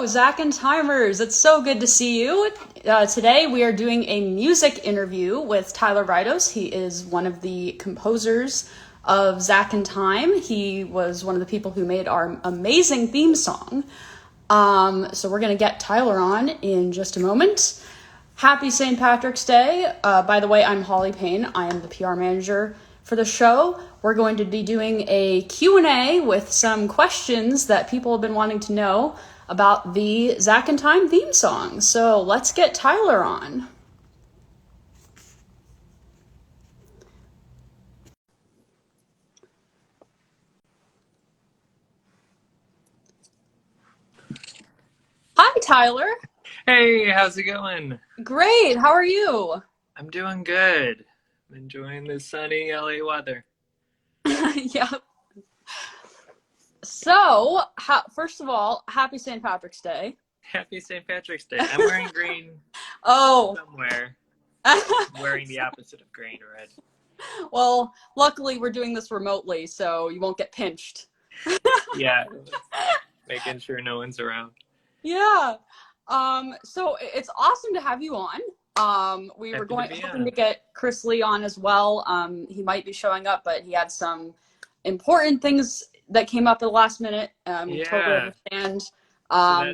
Zack and Timers. It's so good to see you. Today we are doing a music interview with Tyler Rydosz. He is one of the composers of Zack In Time. He was one of the people who made our amazing theme song. So we're going to get Tyler on in just a moment. Happy St. Patrick's Day. By the way, I'm Holly Payne. I am the PR manager for the show. We're going to be doing a Q&A with some questions that people have been wanting to know about the Zack In Time theme song. So let's get Tyler on. Hi, Tyler. Hey, how's it going? Great. How are you? I'm doing good. I'm enjoying the sunny LA weather. Yeah. So, first of all, happy St. Patrick's Day. Happy St. Patrick's Day. I'm wearing green Oh. somewhere. I'm wearing the opposite of green, red. Well, luckily we're doing this remotely, so you won't get pinched. Yeah, making sure no one's around. Yeah. So it's awesome to have you on. We were Happy to be hoping to on. get Chris Lee on as well. He might be showing up, but he had some important things that came up at the last minute. We totally Yeah, understand. so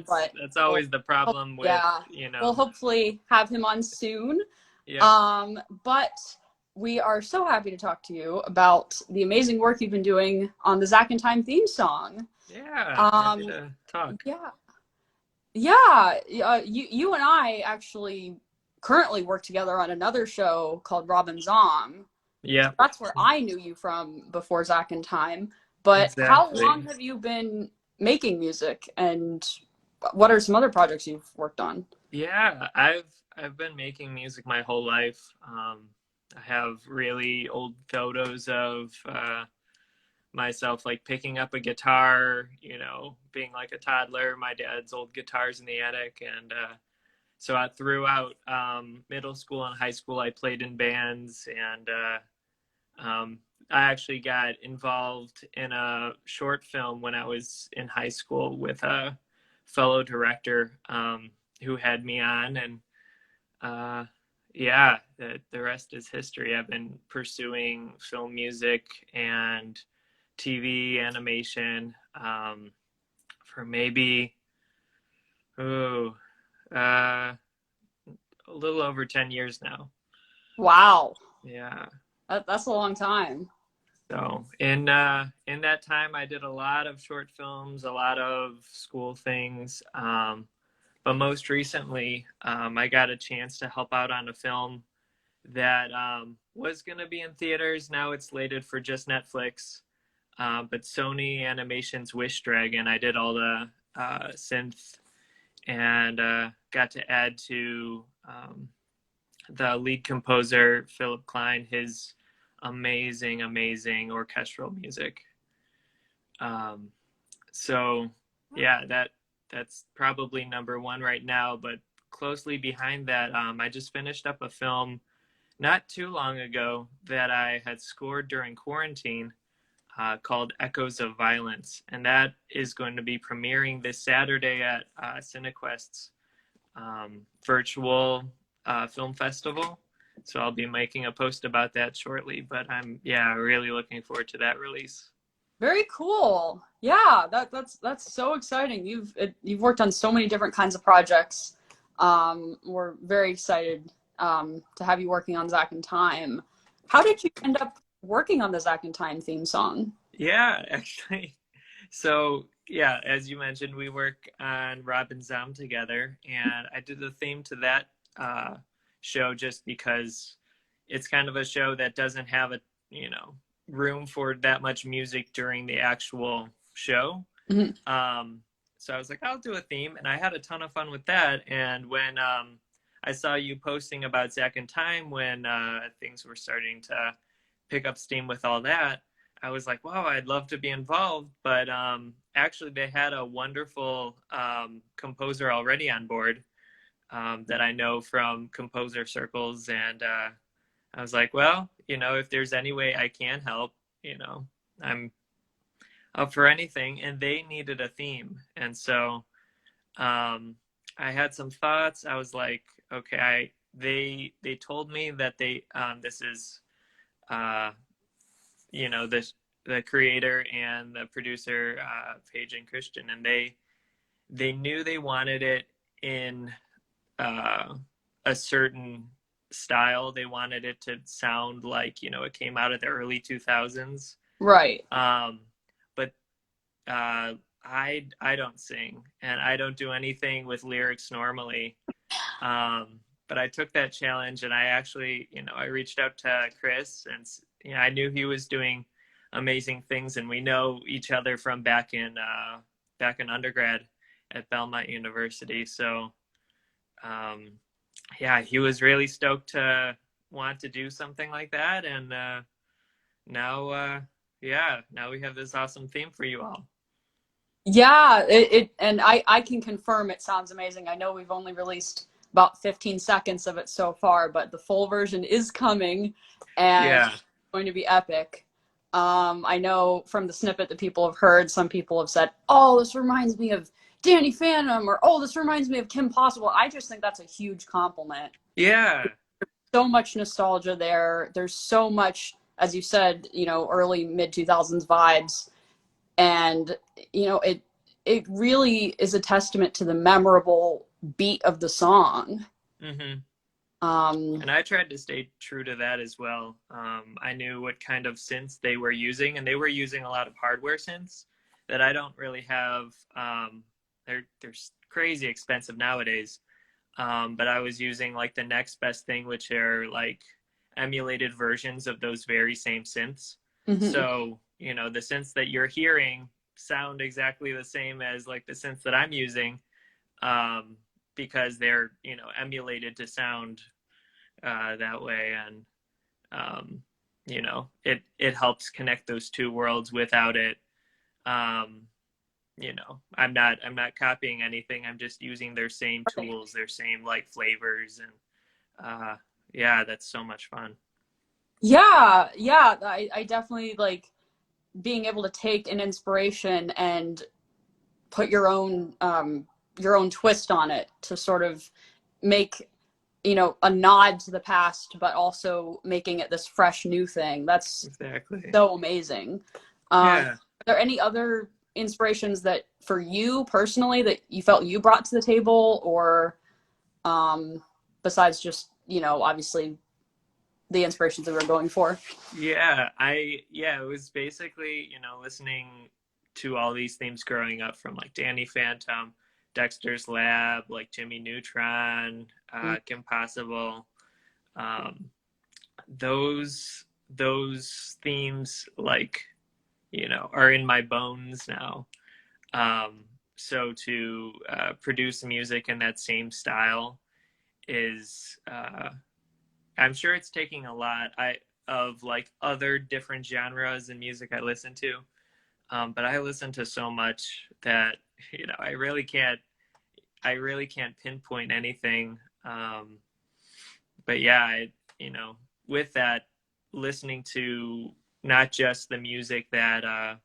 But that's always the problem with, yeah, you we'll know, hopefully have him on soon. yep. But we are so happy to talk to you about the amazing work you've been doing on the Zack In Time theme song. Yeah, happy Um, to talk. yeah, yeah. You and I actually currently work together on another show called Robin Zom. Yep, That's where I knew you from before Zack In Time. But how long exactly. have you been making music, and what are some other projects you've worked on? Yeah, I've been making music my whole life. I have really old photos of myself like picking up a guitar, being like a toddler. My dad's old guitars in the attic, and so throughout middle school and high school, I played in bands, and I actually got involved in a short film when I was in high school with a fellow director who had me on, and uh, yeah, the rest is history. I've been pursuing film music and TV animation for maybe oh, uh, a little over 10 years now. Wow, Yeah. that's a long time. So in that time, I did a lot of short films, a lot of school things. But most recently, I got a chance to help out on a film that was going to be in theaters. Now it's slated for just Netflix. But Sony Animation's Wish Dragon, I did all the synth and got to add to the lead composer, Philip Klein, his amazing, amazing orchestral music. Um, so yeah, that's probably number one right now. But closely behind that, I just finished up a film not too long ago that I had scored during quarantine called Echoes of Violence, and that is going to be premiering this Saturday at Cinequest's virtual film festival. So I'll be making a post about that shortly, but I'm really looking forward to that release. Very cool. Yeah, that's so exciting. You've worked on so many different kinds of projects. We're very excited to have you working on Zack In Time. How did you end up working on the Zack In Time theme song? Yeah, actually. So, yeah, as you mentioned, we work on Robin Zom together, and I did the theme to that show just because it's kind of a show that doesn't have room for that much music during the actual show. Mhm. So I was like, I'll do a theme, and I had a ton of fun with that. And when I saw you posting about Zack In Time when things were starting to pick up steam with all that, I was like, wow, I'd love to be involved. But actually, they had a wonderful composer already on board that I know from composer circles. And I was like, well, if there's any way I can help, I'm up for anything. And they needed a theme. And so Um, I had some thoughts. I was like, okay, they told me that this is uh, this the creator and the producer, Paige and Christian, and they knew they wanted it in uh, a certain style. They wanted it to sound like, it came out of the early 2000s. Right. Um, but I don't sing and I don't do anything with lyrics normally. But I took that challenge and I actually, I reached out to Chris, and I knew he was doing amazing things, and we know each other from back in undergrad at Belmont University. So um, yeah, he was really stoked to want to do something like that, and now now we have this awesome theme for you all. Yeah, and I can confirm it sounds amazing. I know we've only released about 15 seconds of it so far, but the full version is coming and Yeah. it's going to be epic. I know from the snippet that people have heard, some people have said, "Oh, this reminds me of Danny Phantom," or "Oh, this reminds me of Kim Possible." I just think that's a huge compliment. Yeah. So much nostalgia there. There's so much, as you said, early mid 2000s vibes, and it really is a testament to the memorable beat of the song. Hmm. um And I tried to stay true to that as well. I knew what kind of synths they were using, and they were using a lot of hardware synths that I don't really have. They're crazy expensive nowadays. But I was using like the next best thing, which are like emulated versions of those very same synths. mhm. So, the synths that you're hearing sound exactly the same as like the synths that I'm using, um, because they're, emulated to sound that way. And, it helps connect those two worlds without it. Um, I'm not copying anything. I'm just using their same tools, their same like flavors, and uh, yeah, that's so much fun. Yeah, I definitely like being able to take an inspiration and put your own twist on it to sort of make a nod to the past, but also making it this fresh new thing. That's Exactly. so amazing. Yeah. Are there any other inspirations that for you personally that you felt you brought to the table, or besides just obviously the inspirations that we're going for? Yeah, it was basically, listening to all these themes growing up, from like Danny Phantom, Dexter's Lab, like Jimmy Neutron, Kim Possible. Um, those themes, like, are in my bones now. Um, so to produce music in that same style is, I'm sure it's taking a lot of like other different genres and music I listen to. But I listen to so much that, I really can't pinpoint anything. But yeah, with that, listening to not just the music that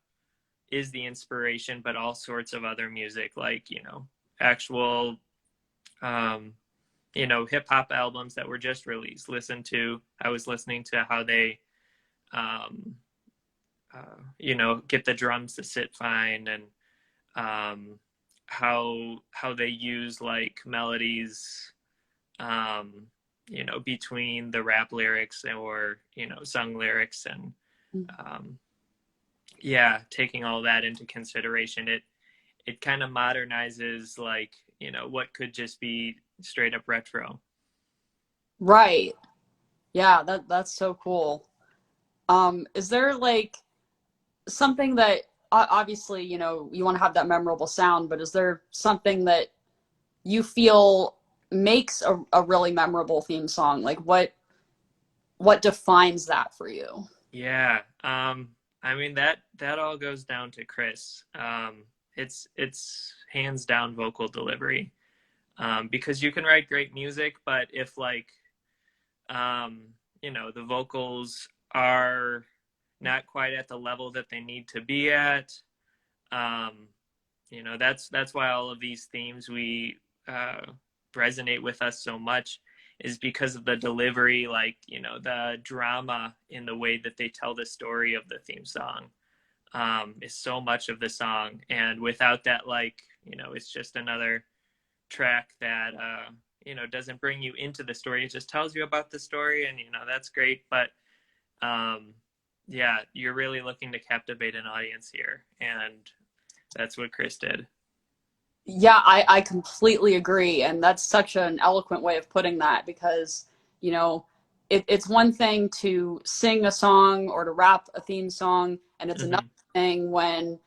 is the inspiration, but all sorts of other music, like, actual, um, hip hop albums that were just released. I was listening to how they, um, get the drums to sit fine, and how they use like melodies, between the rap lyrics or, sung lyrics, and um, yeah, taking all that into consideration, it kind of modernizes, like, what could just be straight up retro. Right. Yeah, that's so cool. Is there like something that obviously you want to have that memorable sound, but is there something that you feel makes a really memorable theme song? Like what defines that for you? Yeah. I mean, that all goes down to Chris. It's hands down vocal delivery. Because you can write great music, but if like, the vocals are not quite at the level that they need to be at, um, that's why all of these themes we resonate with us so much, is because of the delivery, like, the drama in the way that they tell the story of the theme song, is so much of the song. And without that, like, it's just another track that, doesn't bring you into the story. It just tells you about the story, and, that's great. But, yeah, you're really looking to captivate an audience here. And that's what Chris did. Yeah, I completely agree. And that's such an eloquent way of putting that because, it's one thing to sing a song or to rap a theme song, and it's another Mm-hmm. thing when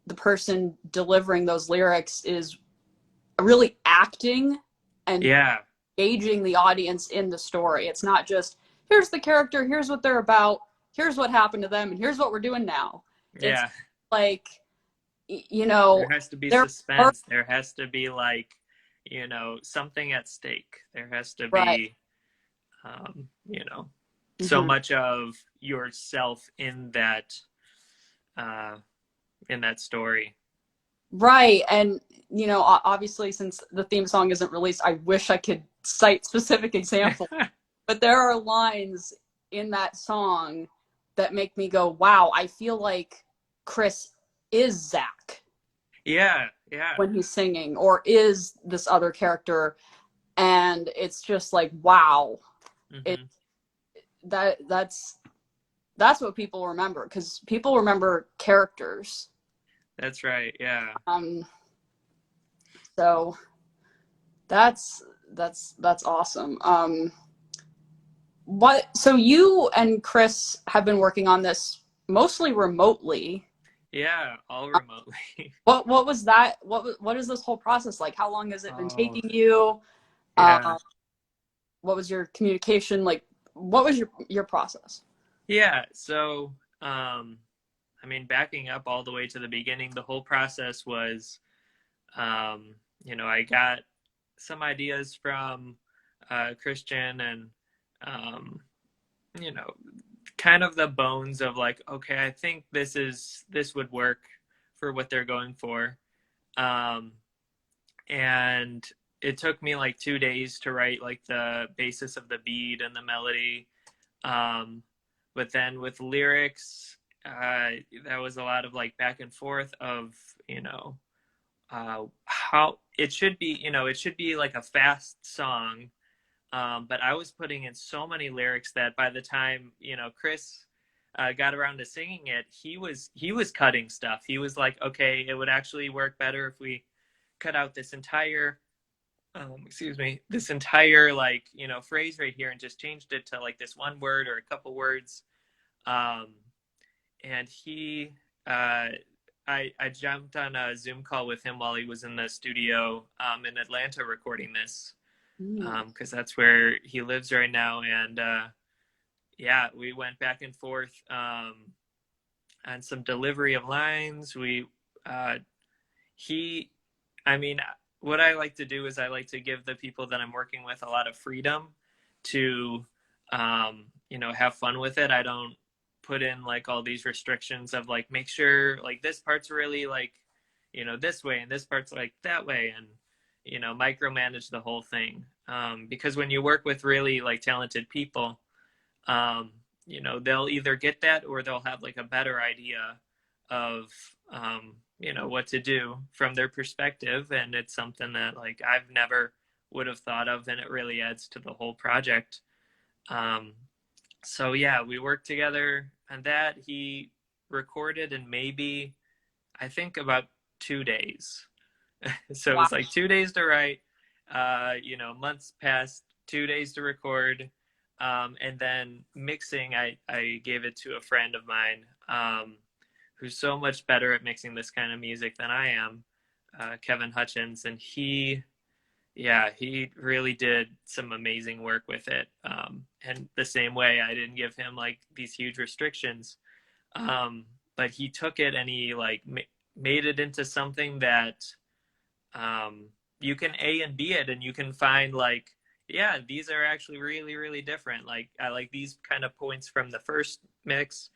the person delivering those lyrics is really acting and Yeah. engaging the audience in the story. It's not just, here's the character, here's what they're about, here's what happened to them, and here's what we're doing now. It's Yeah. like, There has to be there are, suspense. There has to be, like, something at stake. There has to right. be, um, you know, so Mhm. much of yourself uh, in that story. Right. And, obviously, since the theme song isn't released, I wish I could cite specific examples, but there are lines in that song that make me go, wow, I feel like Chris is Zach Yeah. Yeah. when he's singing, or is this other character. And it's just like, wow, it Hmm. that's what people remember, because people remember characters. That's right. Yeah. Um, so that's awesome. So you and Chris have been working on this mostly remotely. Yeah. All remotely. What was that? What is this whole process like? How long has it been Oh, taking you? yeah. Uh, what was your communication like? What was your process? Yeah. So, I mean, backing up all the way to the beginning, the whole process was, I got some ideas from Christian, and, um, you know, kind of the bones of, like, okay, I think this would work for what they're going for. Um, and it took me like 2 days to write, like, the basis of the beat and the melody. Um, but then with lyrics, that was a lot of, like, back and forth of, how it should be like a fast song. But I was putting in so many lyrics that by the time, Chris got around to singing it, he was cutting stuff. He was like, okay, it would actually work better if we cut out this entire, excuse me, this entire, like, phrase right here, and just changed it to, like, this one word or a couple words. Um, and uh, I jumped on a Zoom call with him while he was in the studio, in Atlanta, recording this, Mm. because that's where he lives right now. And yeah, we went back and forth, on some delivery of lines. Uh, he, I mean, what I like to do is I like to give the people that I'm working with a lot of freedom to, have fun with it. I don't put in, like, all these restrictions of, like, make sure, like, this part's really, like, this way, and this part's like that way, and, micromanage the whole thing. Because when you work with really, like, talented people, um, they'll either get that, or they'll have, like, a better idea of, what to do from their perspective. And it's something that, like, I've never would have thought of, and it really adds to the whole project. Um, so yeah, we worked together on that. He recorded in, maybe, I think, about 2 days. So it Wow. was like 2 days to write, months passed, 2 days to record. And then mixing, I gave it to a friend of mine, who's so much better at mixing this kind of music than I am, Kevin Hutchins. And he really did some amazing work with it. And the same way, I didn't give him, like, these huge restrictions, but he took it, and he, like, made it into something that, you can A and B it, and you can find, like, yeah, these are actually really, really different. Like, I like these kind of points from the first mix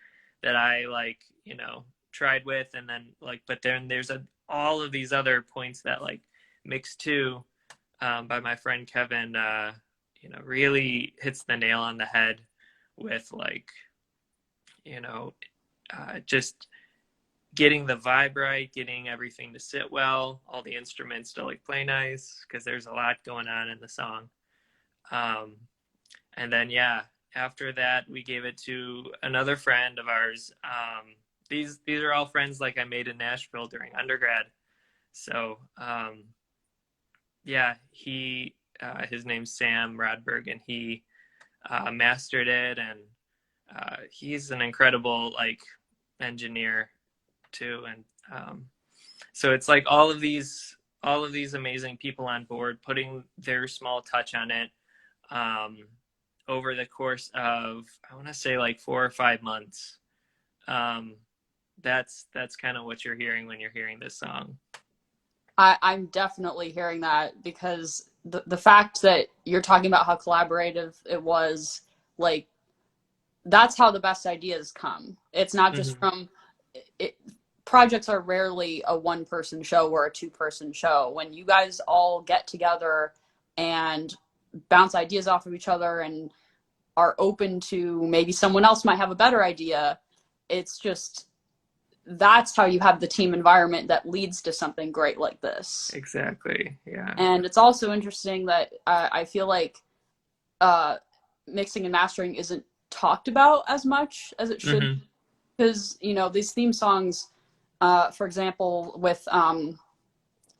that I, like, tried with, and then, like, but then there's all of these other points that like Mix 2 by my friend Kevin, really hits the nail on the head with like, just getting the vibe right, getting everything to sit well, all the instruments to like play nice, because there's a lot going on in the song. And then yeah, after that we gave it to another friend of ours. These are all friends like I made in Nashville during undergrad. So yeah, his name's Sam Rodberg, and he mastered it, and he's an incredible like engineer too. And so it's like all of these amazing people on board putting their small touch on it over the course of, I want to say, like 4 or 5 months. That's kind of what you're hearing when you're hearing this song. I'm definitely hearing that, because the fact that you're talking about how collaborative it was, like, that's how the best ideas come. It's not just from it. Projects are rarely a one-person show or a two-person show. When you guys all get together and bounce ideas off of each other and are open to maybe someone else might have a better idea, it's just, that's how you have the team environment that leads to something great like this. Exactly. Yeah. And it's also interesting that I feel like mixing and mastering isn't talked about as much as it should, because these theme songs, for example, with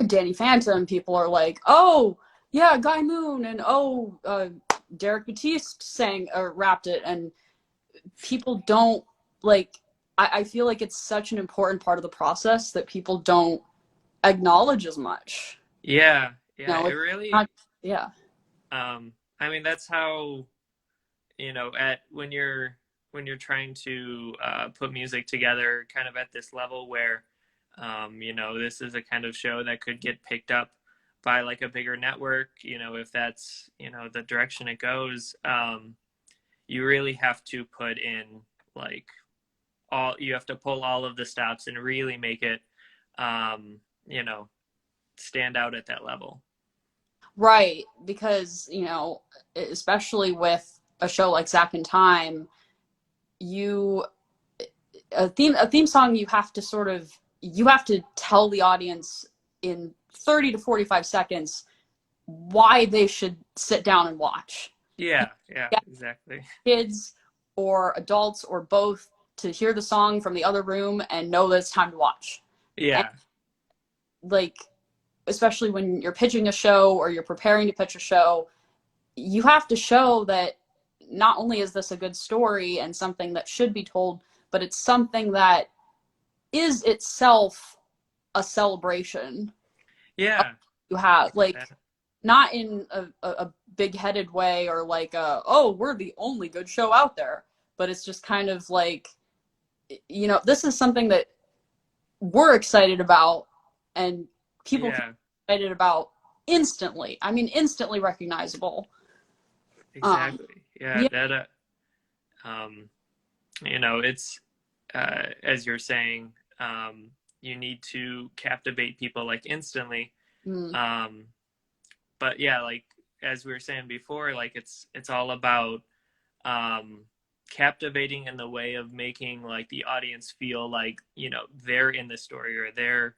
Danny Phantom, people are like, oh yeah, Guy Moon, and Derek Batiste sang or rapped it, and people don't like. I feel like it's such an important part of the process that people don't acknowledge as much. Yeah, it really. Yeah. I mean, that's how when you're trying to put music together, kind of at this level where this is a kind of show that could get picked up by like a bigger network, if that's the direction it goes. You really have to put in like you have to pull all of the stops and really make it stand out at that level. Right, because especially with a show like Zack In Time, a theme song, you have to tell the audience in 30 to 45 seconds why they should sit down and watch. Yeah, exactly. Kids or adults or both to hear the song from the other room and know that it's time to watch. Yeah. And, like, especially when you're pitching a show or you're preparing to pitch a show, you have to show that not only is this a good story and something that should be told, but it's something that is itself a celebration. Yeah. You have, like, not in a big-headed way or like, we're the only good show out there, but it's just kind of like, this is something that we're excited about and people can be excited about instantly. I mean, instantly recognizable. Exactly. That, it's, as you're saying, you need to captivate people like instantly. But yeah, like, as we were saying before, like it's all about, captivating in the way of making like the audience feel like, they're in the story, or they're,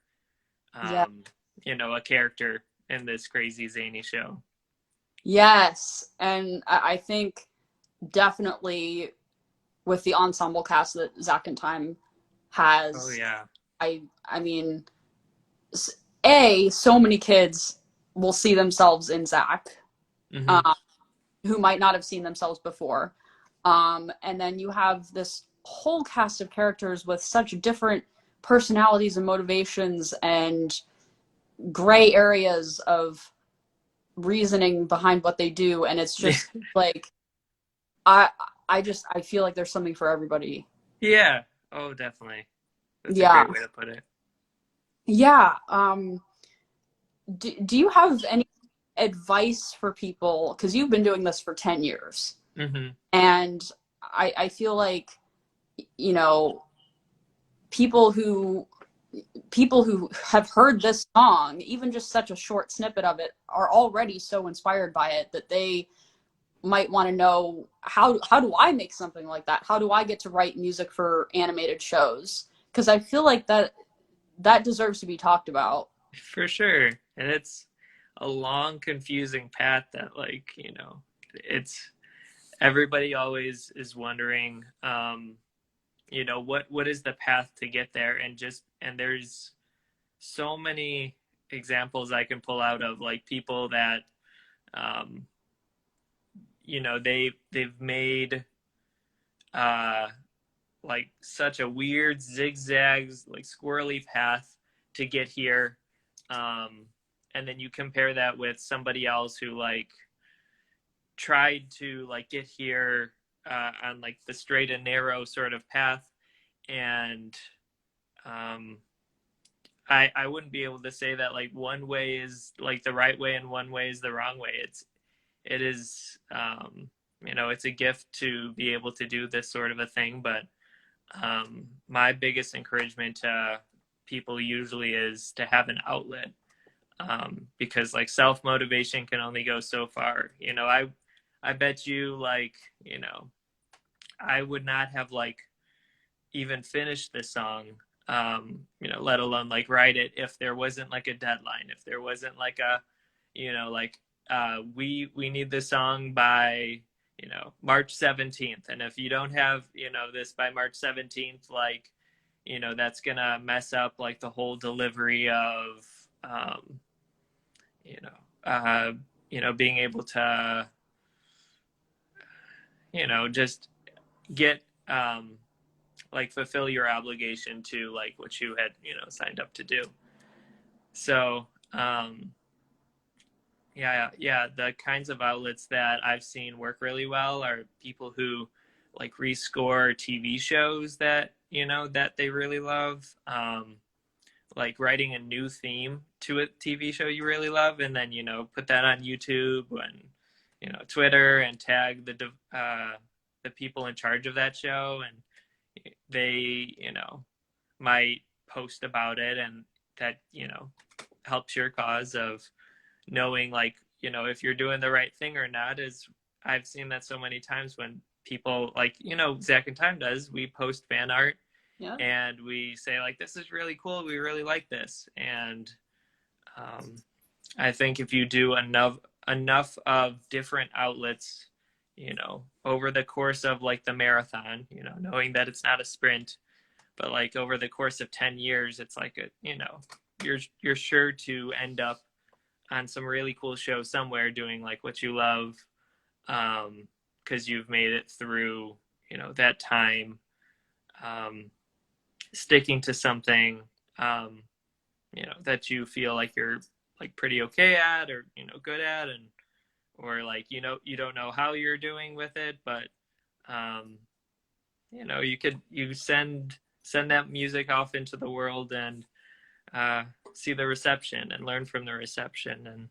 a character in this crazy zany show. Yes. And I think definitely with the ensemble cast that Zack In Time has. Oh yeah. I mean, so many kids will see themselves in Zack, who might not have seen themselves before. And then you have this whole cast of characters with such different personalities and motivations and gray areas of reasoning behind what they do. And it's just like, I feel like there's something for everybody. Yeah. Oh, definitely. That's a great way to put it. Yeah. Do you have any advice for people? Because you've been doing this for 10 years. And I feel like, people people who have heard this song, even just such a short snippet of it, are already so inspired by it that they might want to know, how do I make something like that? How do I get to write music for animated shows? Because I feel like that deserves to be talked about. For sure. And it's a long, confusing path that, like, you know, it's everybody always is wondering, you know, what is the path to get there? And there's so many examples I can pull out of, like, people that, um, you know, they've made uh, like such a weird zigzags, like squirrely path to get here. Um, and then you compare that with somebody else who like tried to like get here on like the straight and narrow sort of path. And um, I wouldn't be able to say that like one way is like the right way and one way is the wrong way. It is, you know, it's a gift to be able to do this sort of a thing. But my biggest encouragement to people usually is to have an outlet, because like self motivation can only go so far. You know, I bet you like, you know, I would not have like even finished this song, you know, let alone like write it, if there wasn't like a deadline, if there wasn't like a, you know, like we need this song by, you know, March 17th, and if you don't have, you know, this by March 17th, like, you know, that's gonna mess up like the whole delivery of, you know, you know, being able to, you know, just get, like fulfill your obligation to like what you had, you know, signed up to do. So yeah, the kinds of outlets that I've seen work really well are people who like rescore TV shows that, you know, that they really love, like writing a new theme to a TV show you really love, and then, you know, put that on YouTube and, you know, Twitter, and tag the people in charge of that show, and they, you know, might post about it, and that, you know, helps your cause of knowing like, you know, if you're doing the right thing or not. Is I've seen that so many times when people like, you know, Zack In Time does, we post fan art, Yeah. and we say like, this is really cool, we really like this. And I think if you do enough of different outlets, you know, over the course of like the marathon, you know, knowing that it's not a sprint, but like over the course of 10 years, it's like a, you know, you're sure to end up on some really cool show somewhere doing like what you love, because you've made it through, you know, that time, sticking to something, you know, that you feel like you're like pretty okay at, or, you know, good at, and or like, you know, you don't know how you're doing with it, but you know, you send that music off into the world, and see the reception and learn from the reception,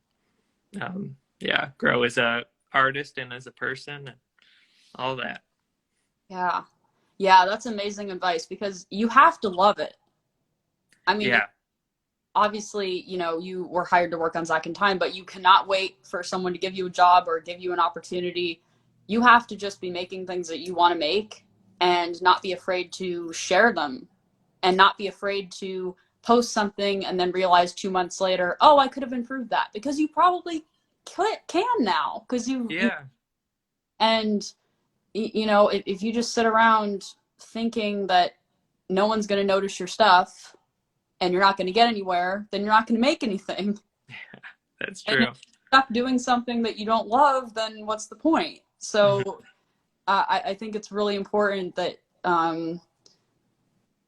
and yeah, grow as a artist and as a person and all that. Yeah. Yeah, that's amazing advice because you have to love it. I mean, Yeah, obviously, you know, you were hired to work on Zack In Time, but you cannot wait for someone to give you a job or give you an opportunity. You have to just be making things that you want to make and not be afraid to share them and not be afraid to post something and then realize 2 months later, oh, I could have improved that because you probably can now because you yeah, and you know, if you just sit around thinking that no one's going to notice your stuff and you're not going to get anywhere, then you're not going to make anything. that's And if true. you stop doing something that you don't love, then what's the point? So I think it's really important that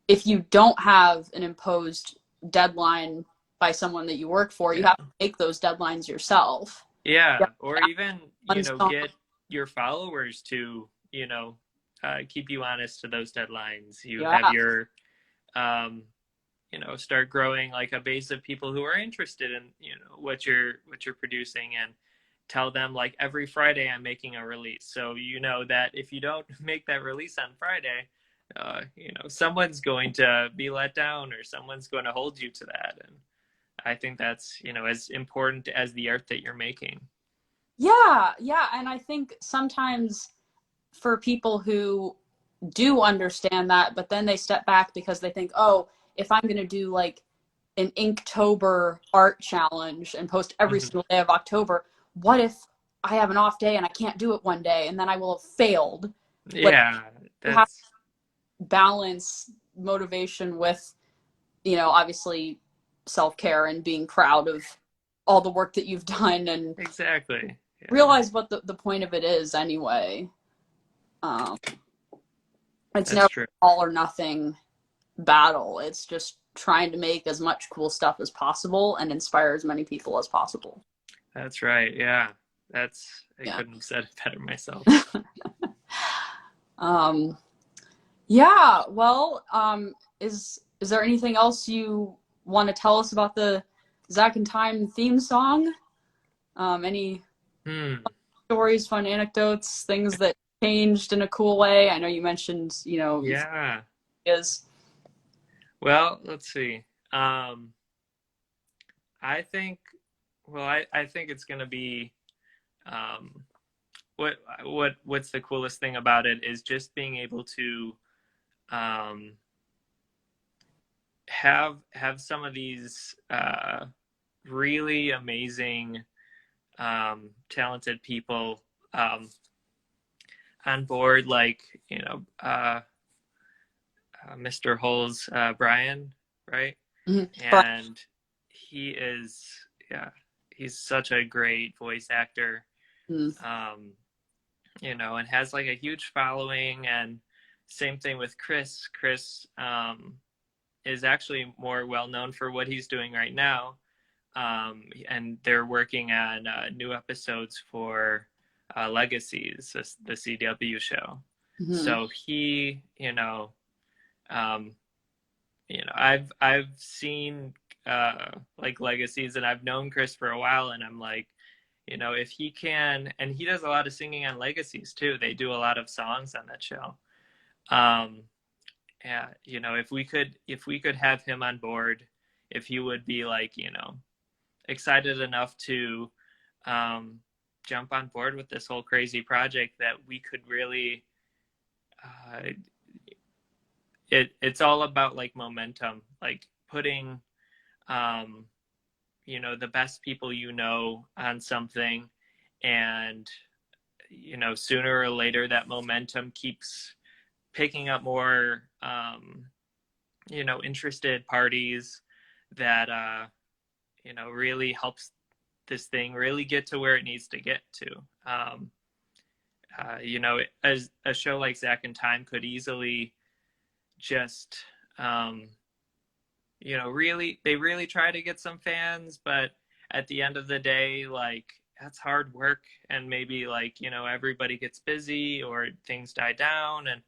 if you don't have an imposed deadline by someone that you work for, you Yeah, have to make those deadlines yourself. yeah, Yeah, or even, you one know, song. get your followers to, you know, keep you honest to those deadlines. You have Yeah, your, you know, start growing like a base of people who are interested in, you know, what you're producing, and tell them like every Friday I'm making a release. So you know that if you don't make that release on Friday, someone's going to be let down or someone's going to hold you to that. And I think that's, as important as the art that you're making. Yeah, yeah. And I think sometimes for people who do understand that, but then they step back because they think, oh, if I'm going to do like an Inktober art challenge and post every Mhm. single day of October, what if I have an off day and I can't do it one day and then I will have failed? Like, Yeah, you have that's to balance motivation with, obviously self-care and being proud of all the work that you've done and exactly. Yeah, realize what the point of it is anyway. Um, it's that's never true. all or nothing battle. It's just trying to make as much cool stuff as possible and inspire as many people as possible. That's right. Yeah, I Yeah. couldn't have said it better myself. um, yeah. Well, is there anything else you want to tell us about the Zack in Time theme song? Any Hmm. stories, fun anecdotes, things that changed in a cool way? I know you mentioned, Yeah. is. Well, let's see. I think, I think it's gonna be, um, what's the coolest thing about it is just being able to, um, have some of these, really amazing, talented people, um, on board, like, Mr. Hull's, Brian, right? Mhm. And he is, yeah, he's such a great voice actor, Mhm. um, and has like a huge following. And same thing with Chris. Chris, is actually more well known for what he's doing right now. And they're working on, new episodes for, Legacies, the CW show. Mhm. So he, um, I've seen, like Legacies, and I've known Chris for a while, and I'm like, if he can, and he does a lot of singing on Legacies too. They do a lot of songs on that show. Um, yeah, if we could have him on board, if he would be like, excited enough to, um, jump on board with this whole crazy project, that we could really, uh, it's all about like momentum, like putting, um, the best people on something, and sooner or later that momentum keeps picking up more, interested parties, that, really helps this thing really get to where it needs to get to. um, as a show like Zack in Time could easily just, um, they really try to get some fans, but at the end of the day, like, that's hard work, and maybe, like, everybody gets busy or things die down, and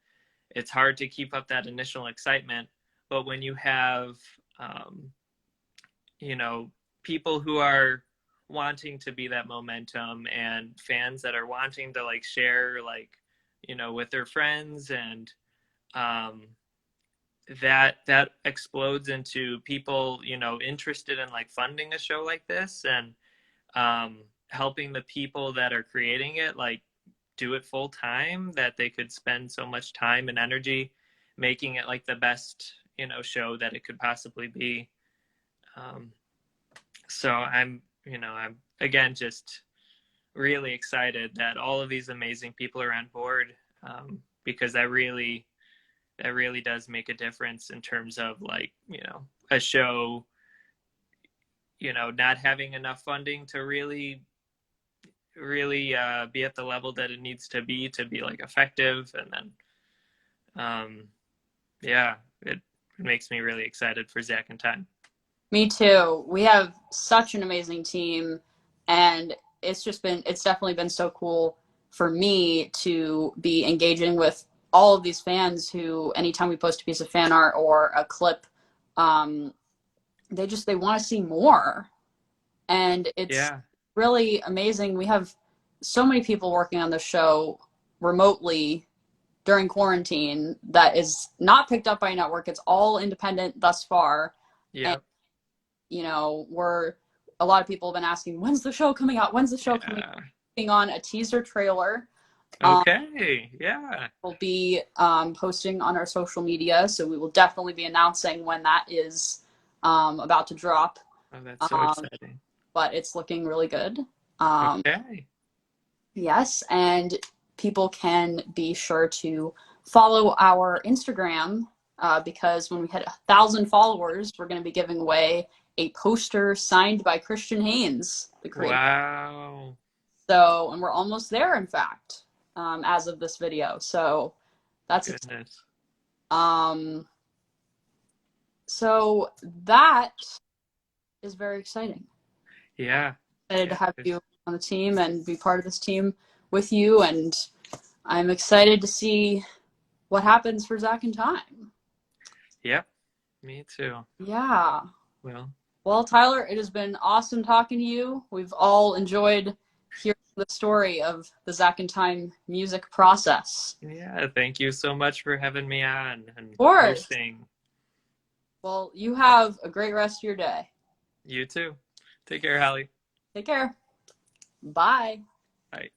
it's hard to keep up that initial excitement. But when you have, um, you know, people who are wanting to be that momentum, and fans that are wanting to like share, like, with their friends, and, um, that explodes into people, interested in like funding a show like this, and, helping the people that are creating it like do it full time, that they could spend so much time and energy making it like the best, show that it could possibly be. um, so I'm again just really excited that all of these amazing people are on board, because that really does make a difference in terms of, like, a show, not having enough funding to really be at the level that it needs to be like effective. And then, yeah, it makes me really excited for Zack in Time. Me too. We have such an amazing team, and it's definitely been so cool for me to be engaging with all of these fans who, anytime we post a piece of fan art or a clip, um, they want to see more. And it's Yeah. really amazing. We have so many people working on the show remotely, during quarantine that is not picked up by a network. It's all independent thus far. And, Yep. you know, a lot of people have been asking, when's the show coming out? When's the show coming out? Yeah. Working on a teaser trailer. Okay. Yeah. We'll be posting on our social media, so we will definitely be announcing when that is about to drop. Oh, that's so Um, exciting. but it's looking really good. Um, Okay. yes, and people can be sure to follow our Instagram because when we hit 1,000 followers, we're going to be giving away a poster signed by Christian Haynes, the creator. Wow. So, and we're almost there, in fact, as of this video. So that's Goodness. um. So that is very exciting. Yeah. Excited to Yeah. have you on the team and be part of this team with you, and I'm excited to see what happens for Zack In Time. Yep. Me too. Yeah. Well, Well, Tyler, it has been awesome talking to you. We've all enjoyed hearing the story of the Zack In Time music process. yeah. Thank you so much for having me on and Of course. hosting. Well, you have a great rest of your day. You too. Take care, Hallie. Take care. Bye. Bye.